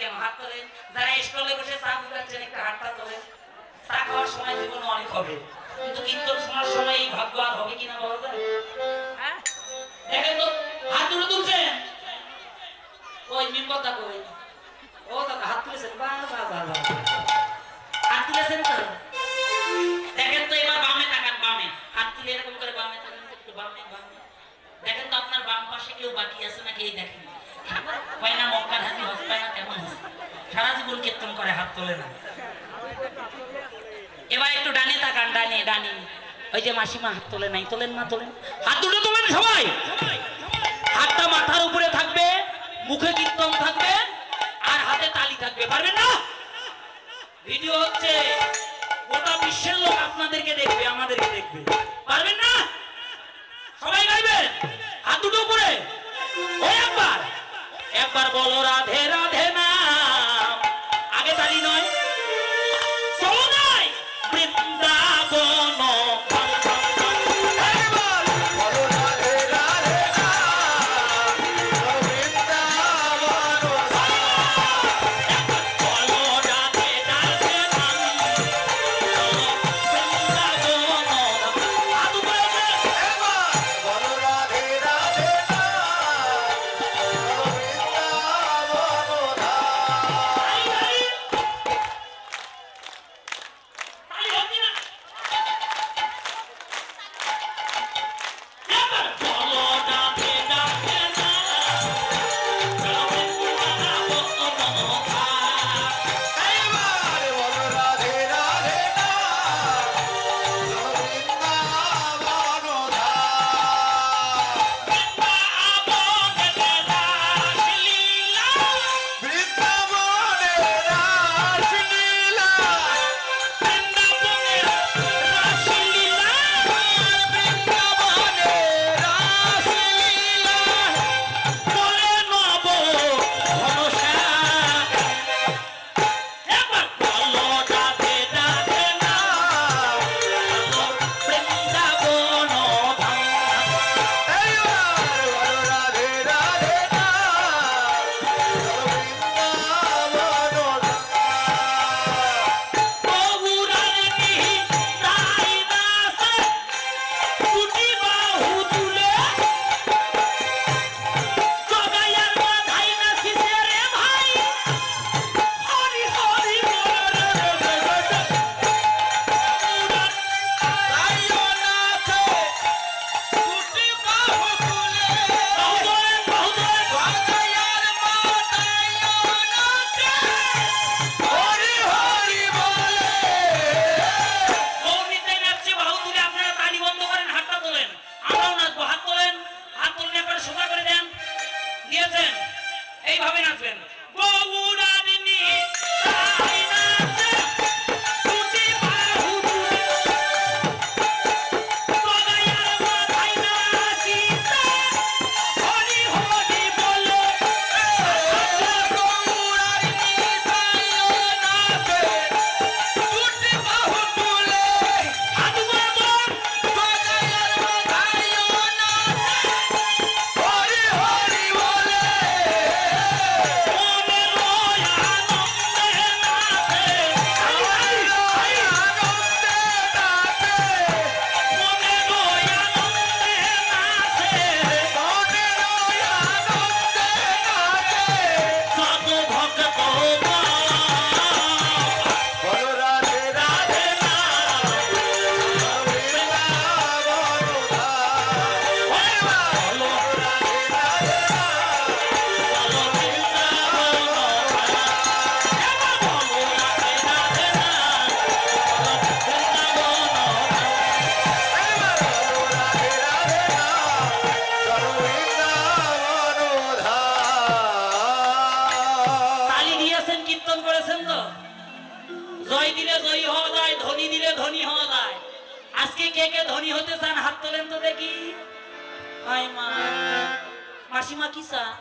কেন? হাত তোলেন। যারা স্টলে বসে চা বুঝাচ্ছেন একটা হাতটা তোলেন। চা খাওয়ার সময় জীবনে অনেক হবে, কিন্তু কীর্তন শোনার সময় এই ভাগ্য আর হবে কিনা বলা যায়? হ্যাঁ, দেখেন তো হাত তুলে তুলছেন। ওই মিম্বরটা কই? ও দাদা হাত তুলেছেন, বাহ বাহ বাহ বাহ, হাত তুলেছেন তো। দেখেন তো এবার বামে তাকান, বামে হাত তুলে এরকম করে বামে তাকান, একটু বামে বামে দেখেন তো আপনার বাম পাশে কেউ বাকি আছে নাকি? এই দেখেন, হয় না মক্কার হাজি হজ পায় না তেমন হজ, সারা জীবন কীর্তন করে হাত তোলে না। এবার একটু ডানে তাকান, ডানে ডানে, ওই যে মাসিমা হাত তোলে নাই, তোলেন মা তোলেন, হাত দুটো তোলেন সবাই। হাতটা মাথার উপরে থাকবে, মুখে কীর্তন থাকবে, আর হাতে তালি থাকবে। পারবেন না? ভিডিও হচ্ছে, গোটা বিশ্বের লোক আপনাদেরকে দেখবে, আমাদেরকে দেখবে। পারবেন না? সবাই গাইবেন, হাত দুটো উপরে। ওই একবার একবার বলো রাধে রাধে নাম, আগে তালি নয়, চলো নাই বৃন্দাবন। এইভাবে নাচবেন। জয় দিলে জয়ী হওয়া যায়, ধনী দিলে ধনী হওয়া যায়। আজকে কে কে ধনী হতে চান হাত তোলেন তো দেখি। হাই মা, মাসিমা কি চান?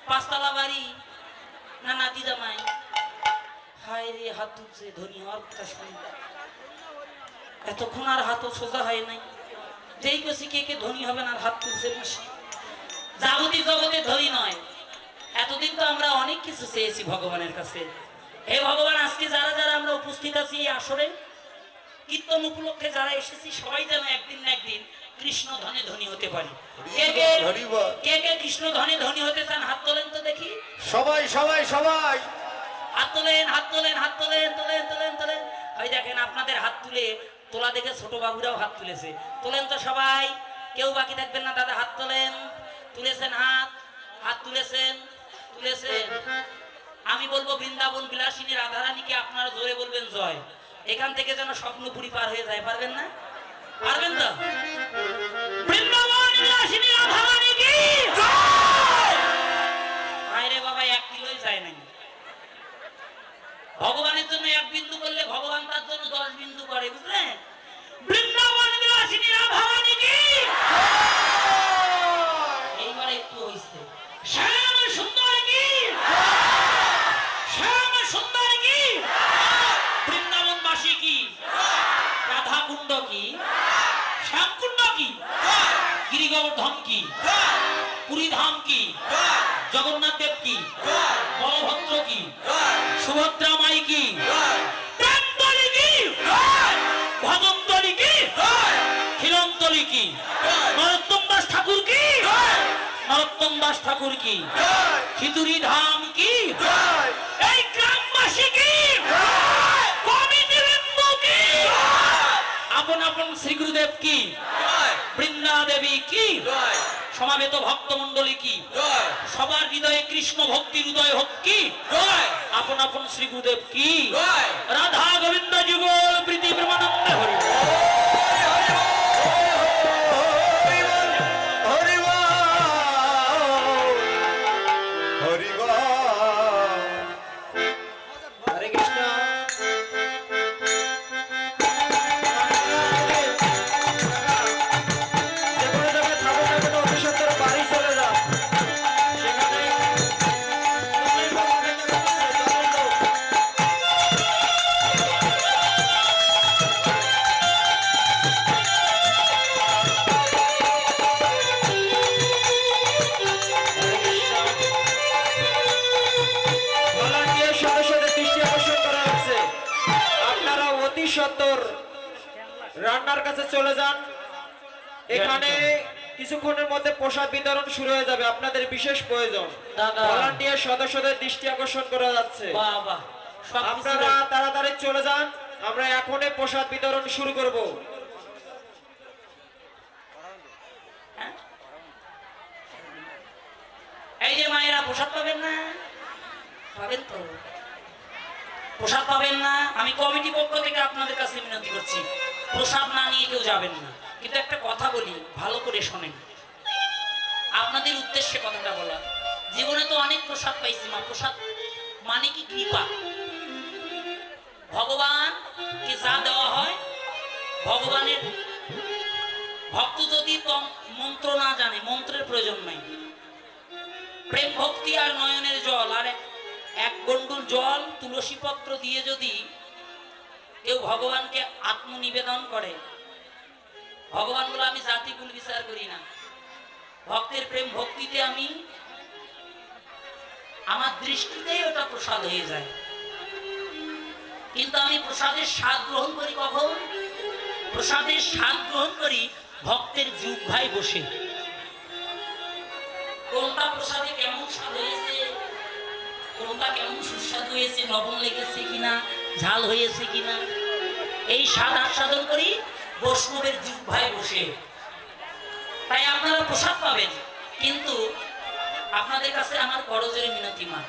পাঁচতলা বাড়ি না নাতি জামাই? হায় রে, হাত তুলছে ধনী হওয়ার কথা শুনি। এতক্ষণ আর হাতও সোজা হয় নাই, যেই কছি কে কে ধনী হবেন আর হাত তুলছে মাসি। জাগতিক জগতে ধনী নয়, এতদিন তো আমরা অনেক কিছু চেয়েছি ভগবানের কাছে। হে ভগবান, আজকে যারা যারা আমরা উপস্থিত আছি এই আসরে, কীর্তন উপলক্ষে যারা এসেছি, সবাই যেন একদিন না একদিন কৃষ্ণ ধনে ধনী হতে পারি। কে কে কে কে কৃষ্ণ ধনে ধনী হতে চান হাত তোলেন তো দেখি। সবাই সবাই সবাই হাত তোলেন, হাত তোলেন, হাত তোলেন, তোলেন তোলেন তোলেন। ওই দেখেন আপনাদের হাত তুলে তোলা দেখে ছোট বাবুরাও হাত তুলেছে। তোলেন তো সবাই, কেউ বাকি থাকবেন না। দাদা হাত তোলেন, তুলেছেন হাত, হাত তুলেছেন, তুলেছেন। আমি বলবো বৃন্দাবন বিলাসিনী রাধারানীকে আপনারা জোরে বলবেন জয়। এখান থেকে যেন স্বপ্নপুরী পার হয়ে যায়। পারবেন না? পারবেন তো? বৃন্দাবন বিলাসিনী রাধারানী কি জয়। আরে বাবা, 1 কিলোই যায় নাই। ভগবানের জন্য 1 বিন্দু করলে ভগবান তার জন্য 10 বিন্দু করে, বুঝলেন? বৃন্দাবন বিলাসিনী রাধারানী কি এইবারে একটু হইছে। শ্যাম সুন্দর কি, শ্যাম সুন্দর কি, বৃন্দাবনবাসী কি, রাধা কুণ্ড কি, শ্যাম কুণ্ড কি, গিরিগোবর্ধন কি, পুরী ধাম কি, জগন্নাথ দেব কি, বলভদ্র কি, সুভদ্রা মাই কি, প্রেমতলি কি, ভগবতলি কি, হিরণতলি কি, নরোত্তম দাস ঠাকুর কি, নরোত্তম দাস ঠাকুর কি, খিচুড়ি ধাম কি, এই গ্রামবাসী কি, কমিটি বৃন্দ কি, আপন আপন শ্রী গুরুদেব কি, বৃন্দা দেবী কি, সমাবেত ভক্তমন্ডলী কি, সবার হৃদয়ে কৃষ্ণ ভক্তির উদয় হোক কি, আপন আপন শ্রী গুরুদেব কি, রাধা গোবিন্দ যুগল প্রীতি প্রেমানন্দ হরি। রান্নার কাছে চলে যান। এখানে কিছুক্ষণের মধ্যে প্রসাদ বিতরণ শুরু হয়ে যাবে। আপনাদের বিশেষ প্রয়োজন। ভলান্টিয়ার সদস্যদের দৃষ্টি আকর্ষণ করা যাচ্ছে। আপনারা তাড়াতাড়ি চলে যান, আমরা এখনই প্রসাদ বিতরণ শুরু করব। এই যে মায়েরা প্রসাদ পাবেন না? পাবেন তো? প্রসাদ পাবেন না? আমি কমিটি পক্ষ থেকে আপনাদের কাছে বিনতি করছি, প্রসাদ না নিয়ে কেউ যাবেন না। কিন্তু একটা কথা বলি, ভালো করে শোনেন, আপনাদের উদ্দেশ্যে কথাটা বলা। জীবনে তো অনেক প্রসাদ পাইছি মা। প্রসাদ মানে কি? কৃপা। ভগবানকে যা দেওয়া হয়, ভগবানের ভক্ত যদি মন্ত্র না জানে, মন্ত্রের প্রয়োজন নাই। প্রেম ভক্তি আর নয়নের জল আর 1 গন্ডুল জল তুলসী পত্র দিয়ে যদি কেউ ভগবানকে আত্মনিবেদন করে, ভগবান বলে আমি জাতিকুল বিচার করি না, ভক্তের প্রেম ভক্তিতে আমি আমার দৃষ্টিতেই ওটা প্রসাদ হয়ে যায়। কিন্তু আমি প্রসাদের স্বাদ গ্রহণ করি কখন? প্রসাদের স্বাদ গ্রহণ করি ভক্তের জিহ্বায় বসে। কোনটা প্রসাদে কেমন স্বাদ হয়েছে, কোনটা কেমন সুস্বাদু হয়েছে, লবণ লেগেছে কিনা, ঝাল হয়েছে কিনা, এই স্বাদ আস্বাদন করি বৈষ্ণবের জিহ্বায় বসে। তাই আপনারা প্রসাদ পাবেন, কিন্তু আপনাদের কাছে আমার করজোরে মিনতি মা,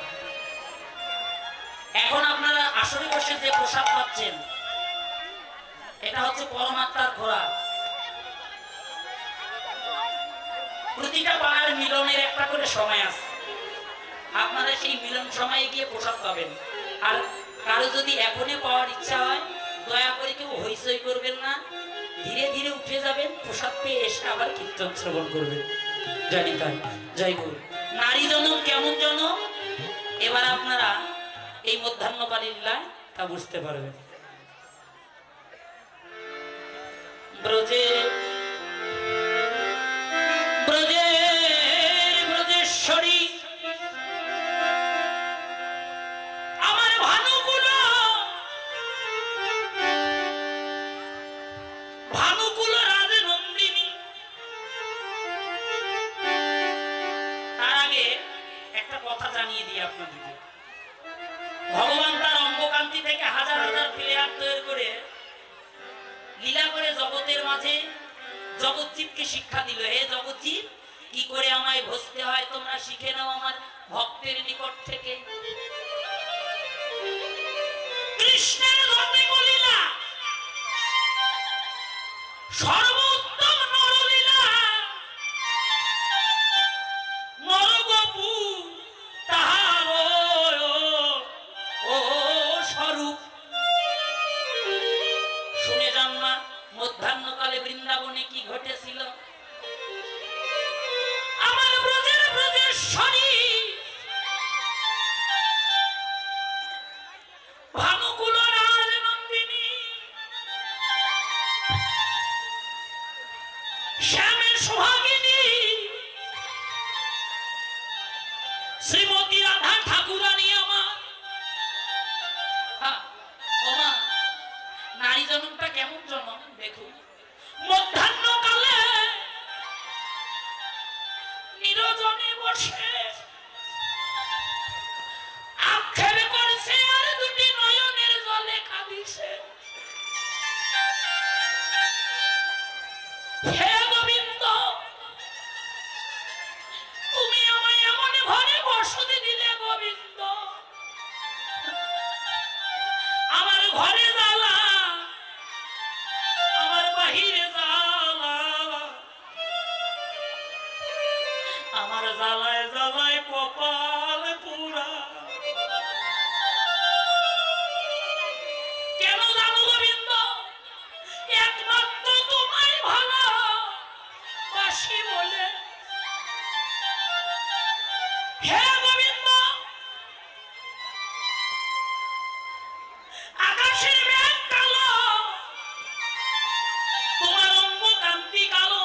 এখন আপনারা আসরে বসে যে প্রসাদ পাচ্ছেন, এটা হচ্ছে পরমাত্মার খোরাক। প্রতিটা পাড়ার মিলনের একটা করে সময় আছে, আপনারা সেই মিলন সময়ে গিয়ে প্রসাদ পাবেন। আর কারো যদি এখনই পাওয়ার ইচ্ছা হয়, দয়া করে কেউ হইচই করবেন না, ধীরে ধীরে উঠে যাবেন, প্রসাদ পেয়ে এসে আবার কীর্তন শ্রবণ করবেন। জানি তাই, জয় গুরু। নারী জনম কেমন জনম, এবার আপনারা এই মধ্যাহ্নকালীন লীলায় তা বুঝতে পারবেন। ব্রজে ব্রজেশ্বরী জানিয়ে দিই আপনাদেরকে। ভগবান তার অঙ্গকান্তি থেকে হাজার হাজার প্লেয়ার তৈরি করে লীলা করে জগতের মাঝে জগৎজীবকে শিক্ষা দিল, হে জগৎজীব, কি করে আমায় ভজতে হয় তোমরা শিখে নাও আমার ভক্তের নিকট থেকে। কৃষ্ণের ধর্মে লীলা সর্বোত্তম নরলীলা, নরগপু তাহার ও স্বরূপ। শুনে যান মা, মধ্যাহ্নকালে বৃন্দাবনে কি ঘটেছিল। আমার ব্রজের ব্রজেশ্বরী ভানুকুল রাজনন্দিনী শ্যামের সোহাগিনী শ্রীমতী রাধা ঠাকুরানী আমার। ওমা, নারী জন্মটা কেমন জন্ম দেখুন। মধ্যাহ্নকালে নিরজনে বসে আক্ষেপ করছে আর দুটি নয়নের জলে কাঁদিছে। হে গোবিন্দ, তুমি আমায় এমন ঘরে বসতি দিলে গোবিন্দ, আমার ঘরে জ্বালা, আমার বাহিরে জ্বালা, আমার জ্বালায় জ্বালায় কপাল পুরা। কেন জানো গোবিন্দ? একমাত্র তোমায় ভালো বাসি বলে। হে গোবিন্দ, আকাশের মেঘ কালো, তোমার অঙ্গ কান্তি কালো,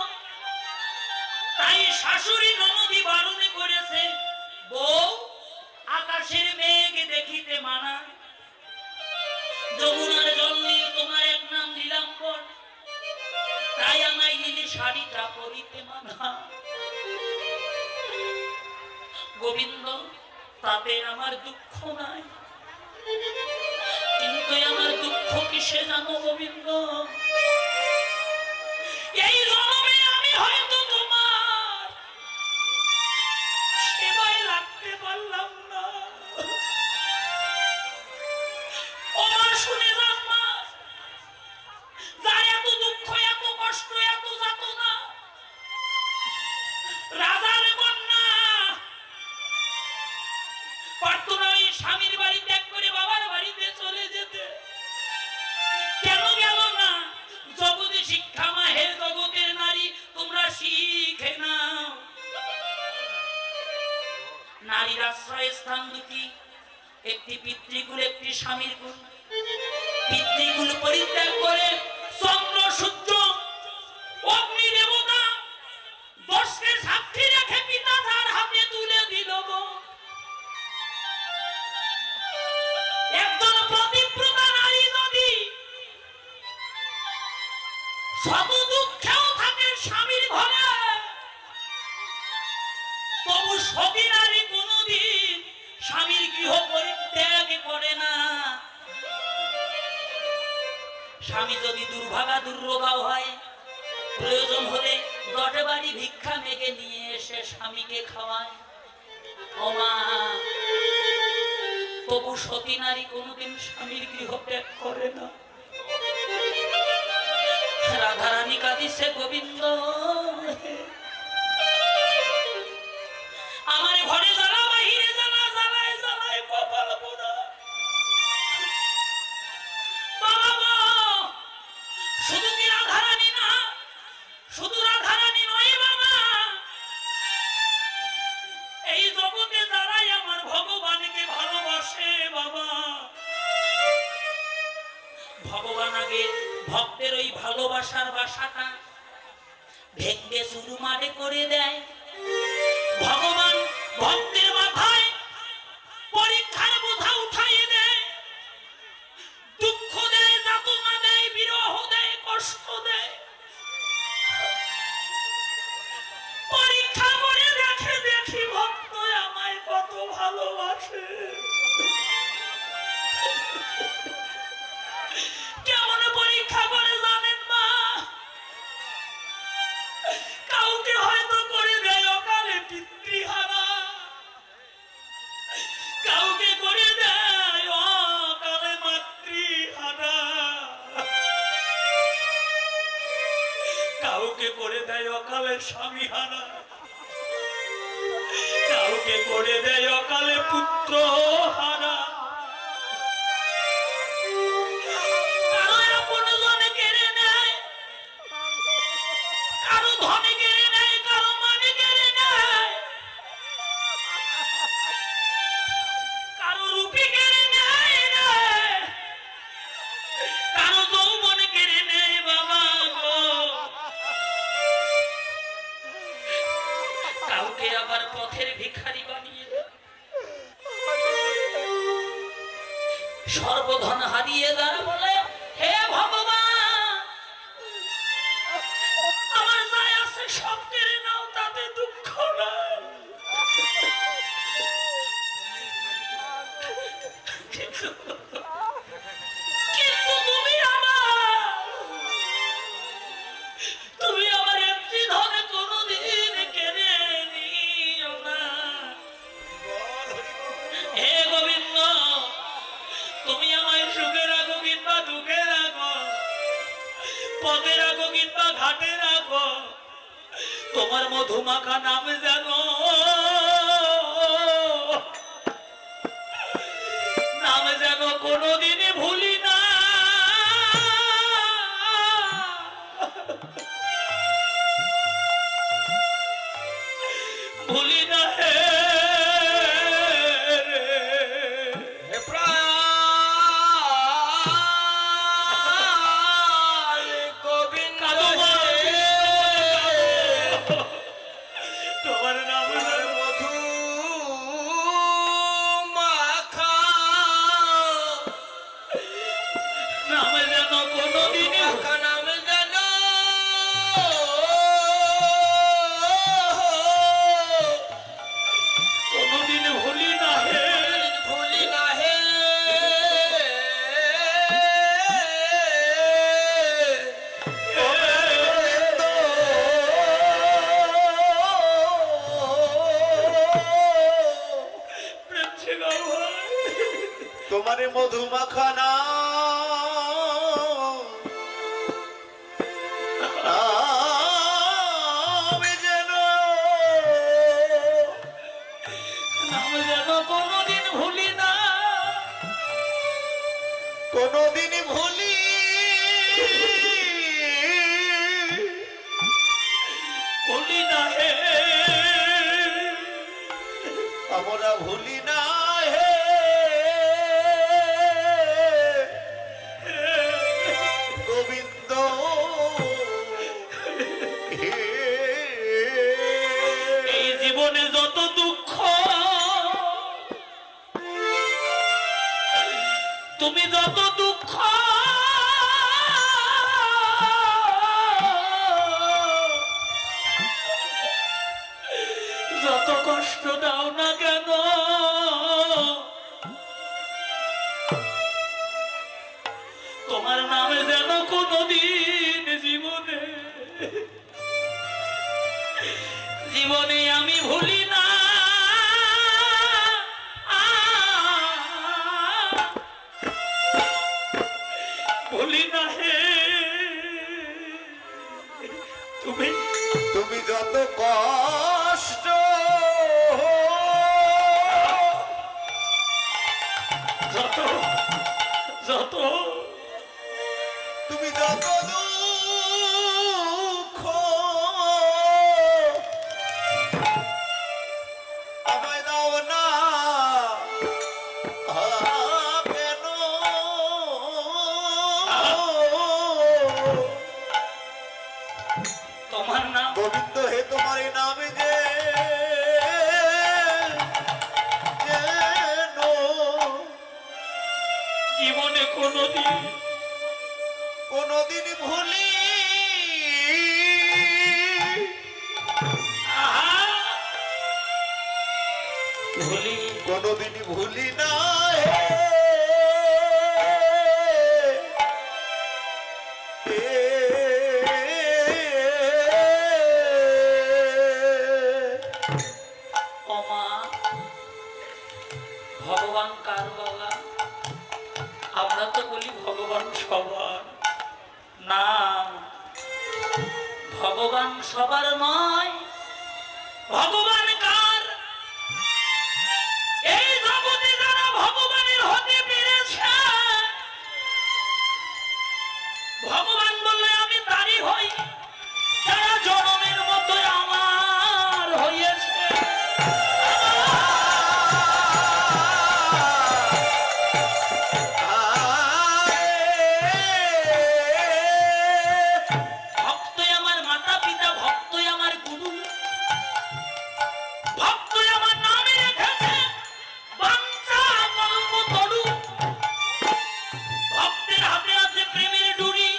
তাই শাশুড়ি ননদি বারণ করেছে, বউ আকাশের মেঘ দেখিতে মানা, যমুনার জল নীল তোমার এক নাম নীলাম্বর, তাই আমায় নীলি শাড়িটা পরিতে মানা। গোবিন্দ, তাতে আমার দুঃখ নাই, কিন্তু আমার দুঃখ কিসে জানো গোবিন্দ? এই জন্মে আমি হয়তো তোমার সেবায় লাগতে পারলাম না। ওমা শুনে যান মা, যার এত দুঃখ, এত কষ্ট, এত যাতনা, রাজার কন্যা পারতো না ওই স্বামীর বাড়ি ত্যাগ করে বাবার বাড়িতে চলে যেতে, কেন গেল না? জগতে শিক্ষা মা, হে জগতের নারী, তোমরা শিখে নাও। নারীর আশ্রয় স্থান দুটি, একটি পিতৃকুল, একটি স্বামীর কুল। পিতৃকুল পরিত্যাগ করে চন্দ্র সূর্য অগ্নি দেবতা দশকে সাক্ষী রেখে পিতা তার হাতে তুলে দিল গো। একজন প্রতিব্রতা নারী যদি শত দুঃখেও থাকে স্বামীর ঘরে, তবু সতী নারী কোনদিন স্বামীর গৃহ পরিত্যাগ করে না। স্বামী যদি দুর্ভাগা দুর্রোগাও হয়, প্রয়োজন হলে দটে বাড়ি ভিক্ষা মেঘে নিয়ে এসে স্বামীকে খাওয়ায়। ওমা, তবু সতী নারী কোনদিন স্বামীর গৃহ ত্যাগ করে না। রাধারানী কাঁদিছে, গোবিন্দ আমার ঘরে জ্বালা, বাহিরে জ্বালা, জ্বালায় জ্বালায় কপাল পোড়া। বাবা, শুধু কি রাধারানী না, শুধু রাধারানী নয় বাবা, এই জগতে যারাই আমার ভগবানকে ভালোবাসে বাবা, ভগবান আগে ভক্তের ওই ভালোবাসার বাসাটা ভেঙ্গে শুরু মারে করে দেয়। ভগবান ভক্তের মাথায় পরীক্ষার বোঝা উঠাইয়ে দেয়, দুঃখ দেয়, যাতনা দেয়, বিরহ দেয়, কষ্ট দেয়। পরীক্ষা করে দেখে দেখি ভক্ত আমায় কত ভালোবাসে। কেমন পরীক্ষা করে জানেন মা? কাউকে হয়তো করে দেয় অকালে পিতৃহারা, কাউকে করে দেয় অকালে মাতৃহারা, কাউকে করে দেয় অকালে স্বামীহারা, কাউকে করে দেয় অকালে পুত্র হারা। কারো আপন জনে কেড়ে নেয়, কারো ধনে কেড়ে নেয়, কারো মানে কেড়ে নেয়, কারো রূপে কেড়ে নেয় রে, কারো যৌবনে কেড়ে নেয় বাবা গো। কাউকে আবার পথের ভিখারি বানিয়ে দেয়, সর্বধন হারিয়ে যারা বলে হে ভগবান আমার যাই আছে সব কেড়ে নাও, তাতে দুঃখ নাই। কিন্তু তুমি আমার এমনি ধনে কোনোদিন কেড়ে নিও না। হে গোবিন্দ, তুমি আমায় সুখে রাখো কিংবা দুঃখে রাখো, পথে রাখো কিংবা ঘাটে রাখো, তোমার মধুমাখা নাম যেন কোনোদিনই ভুলি না। ভুলি না হে তোমার নাম মধু মাখা নাম যেন কোনোদিন নাম যেন কোনোদিন ভুলি না হে, ভুলি না হে। তোমারে মধুমাখানা নাম যেন কোনোদিন ভুলি না, কোনদিন ভুলি ভুলি না হে, আমরা ভুলি না হে গোবিন্দ হে। এই জীবনে যত দুঃখ তুমি যত দুঃখ যত কষ্ট দাও না কেন, তোমার নামে যেন কোনোদিন জীবনে জীবনে আমি ভুলি না। ভুলি না হে, তুমি তুমি যত কষ্ট যত যত তুমি যত দুঃখ আমায় দাও না কেন তোমার নাম গোবিন্দ হে তোমার এই নামে যে যেন জীবনে কোনোদিন কোনদিন ভুলি ভুলি কোনোদিনই ভুলি না ও মা, ভগবান কার বাবা? আমরা তো বলি ভগবান সবার। না, ভগবান সবার নয়। ভগবান কার? এই জগতে যারা ভগবানের হতে পেরেছে, ভগবান বললে আমি তারই হই, যারা জনমের মতো আমার হইয়াছে। ভক্তই আমার মাতা পিতা, ভক্তই আমার গুরু, ভক্তই আমার নামে রেখেছে বাঞ্ছা কল্পতরু। ভক্তের হাতে আছে প্রেমের ডুরি,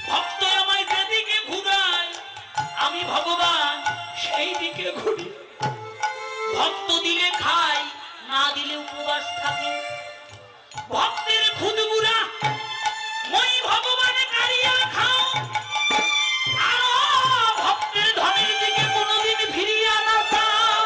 ভক্তই আমায় যেদিকে ঘুরায় আমি ভগবান সেই দিকে ঘুরি। ভক্ত দিলে খাই, না দিলে উপবাস থাকি। ভক্তের খুদগুড়া মই ভগবানে কারিয়া খাও, আর ভক্তের ধনের দিকে কোনোদিন ফিরিয়া না চাও।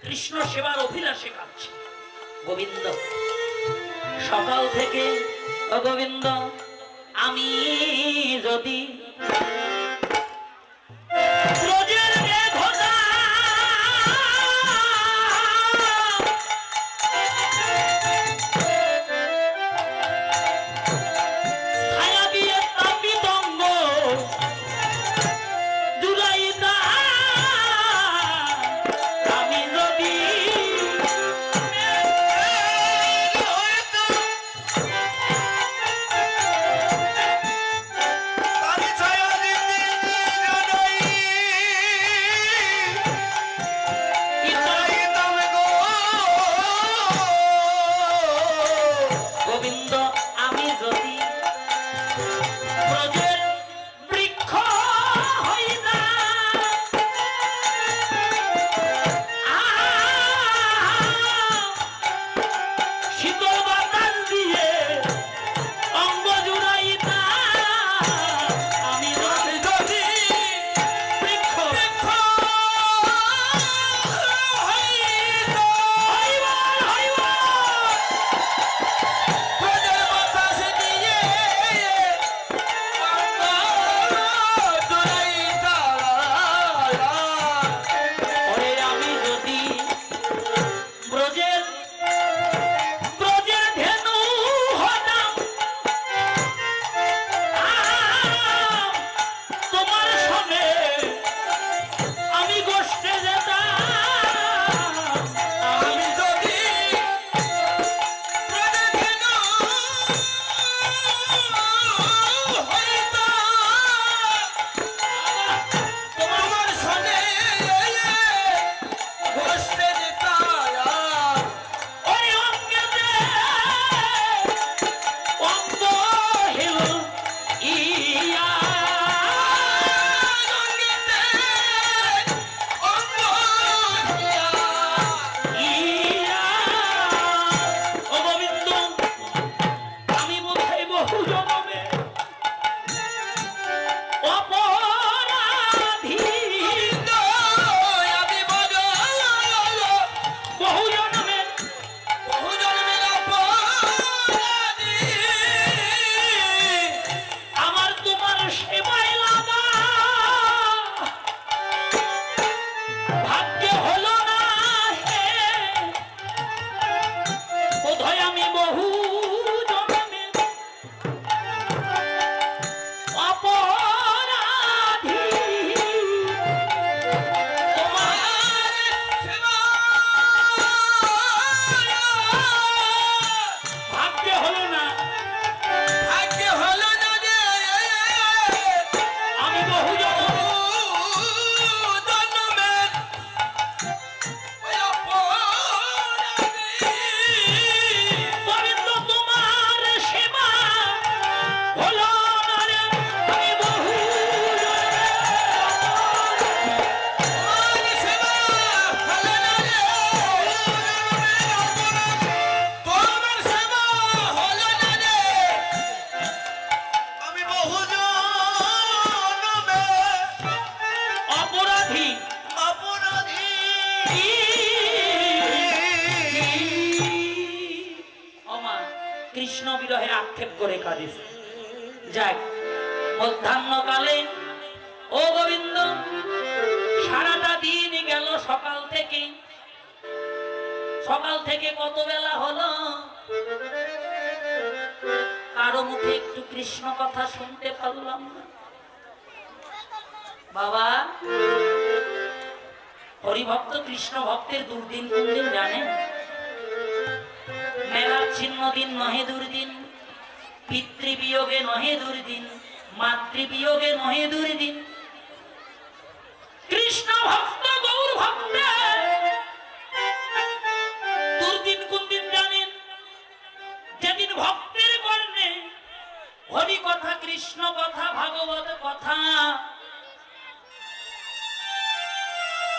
কৃষ্ণ সেবার অভিলাষে কাঁদছে গোবিন্দ সকাল থেকে। ও গোবিন্দ, আমি যদি ব্রজের মেঘনা ছায়া দিয়ে তাপিতঙ্গ জুলাইতা, আমি যদি তারি ছায়া দিতে জানাই যাইতাম গো। গোবিন্দ, আমি যদি ব্রজের বৃক্ষ হইতাম, শীতল বাতাস দিয়ে অঙ্গ জুড়াইতাম, আমি যদি বৃক্ষ হইবার, হইবার। ব্রজের বাতাস দিয়ে আক্ষেপ করে কাঁদিছে। যাক, মধ্যাহ্নকালে ও গোবিন্দ সারাটা দিন গেল, সকাল থেকে কত বেলা হলো, কারো মুখে একটু কৃষ্ণ কথা শুনতে পারলাম না। বাবা, হরিভক্ত কৃষ্ণ ভক্তের দুর্দিন কোন দিন জানেন? মেলা ছিন্ন দিন নহে দুর্দিন, পিতৃবিয়োগে নহে দুর্দিন, মাতৃবিয়োগে নহে দুর্দিন। কৃষ্ণ ভক্ত গৌর ভক্ত দুর্দিন কোন দিন জানেন? যেদিন ভক্তের কর্ণে হরি কথা, কৃষ্ণ কথা, ভাগবত কথা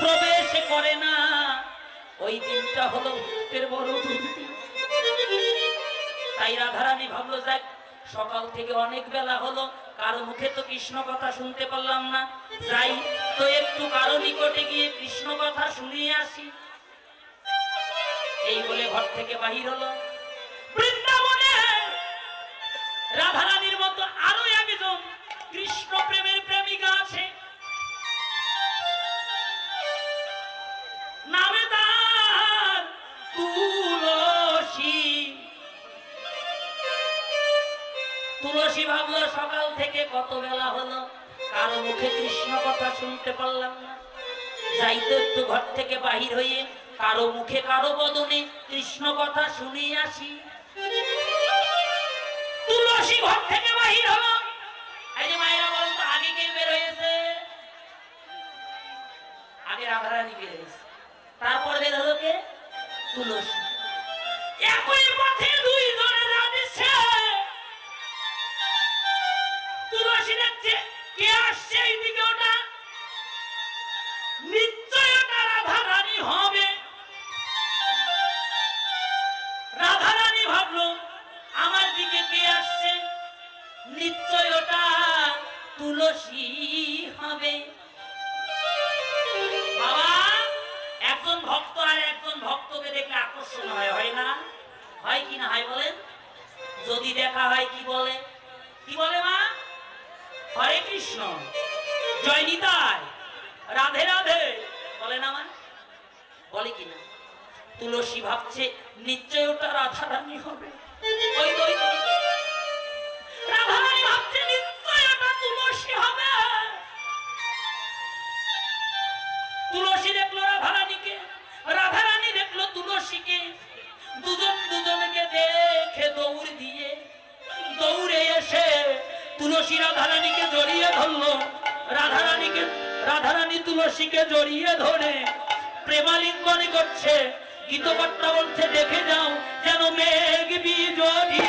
প্রবেশ করে না, ওই দিনটা হলো ভক্তের বড় দুর্দিন। তাই রাধারানী ভাবলো, যাক সকাল থেকে অনেক বেলা হলো, কারো মুখে তো কৃষ্ণ কথা শুনতে পারলাম না, যাই তো একটু কারো নিকটে গিয়ে কৃষ্ণ কথা শুনিয়ে আসি। এই বলে ঘর থেকে বাহির হলো। বৃন্দাবনে রাধারানীর মতো আরো একজন কৃষ্ণ প্রেমের প্রেমিকা আছে, নামে তার তুলসী। তুলসী ভাবলো, সকাল থেকে কত বেলা হলো, কারো মুখে কৃষ্ণ কথা শুনতে পারলাম না, যাইতে একটু ঘর থেকে বাহির হয়ে কারো মুখে কারো বদনে কৃষ্ণ কথা শুনিয়ে আসি। তুলসী ঘর থেকে বাহির হলো। এই যে মায়েরা বলেন তো, আগে কে বের হয়েছে? আগে রাধারানী বের হয়েছে, তারপর বের হলো কে? তুলসী। একই পথে দুইজনে যাচ্ছে। তুলসী দেখছে কে আসছে এইদিকে, ওটা নিশ্চয় ওটা রাধারানী হবে। রাধারানী ভাবলো, আমার দিকে কে আসছে, নিশ্চয় ওটা তুলসী হবে। বাবা, একজন ভক্ত আর একজন ভক্তকে দেখলে আকর্ষণ হয় না? হয় কি না হয় বলেন? যদি দেখা হয় কি বলে? কি বলে মা? হরে কৃষ্ণ, জয় নিতাই, রাধে রাধে বলে না মা? বলে কি না? তুলসী ভাবছে নিশ্চয় ওটা রাধারানী হবে। ওই তো রাধারানী ভাবছে নিশ্চয় ওটা তুলসী হবে। তুলসী দেখলো রাধারানীকে, রাধারানী দেখলো তুলসীকে, দুজন দুজনকে দেখে দৌড়ে এসে তুলসী রাধারানীকে জড়িয়ে ধরলো। রাধারানী তুলসীকে জড়িয়ে ধরে প্রেমালিঙ্গন করছে। গীতকর্তা বলছে, দেখে যাও যেন মেঘ বিজড়ি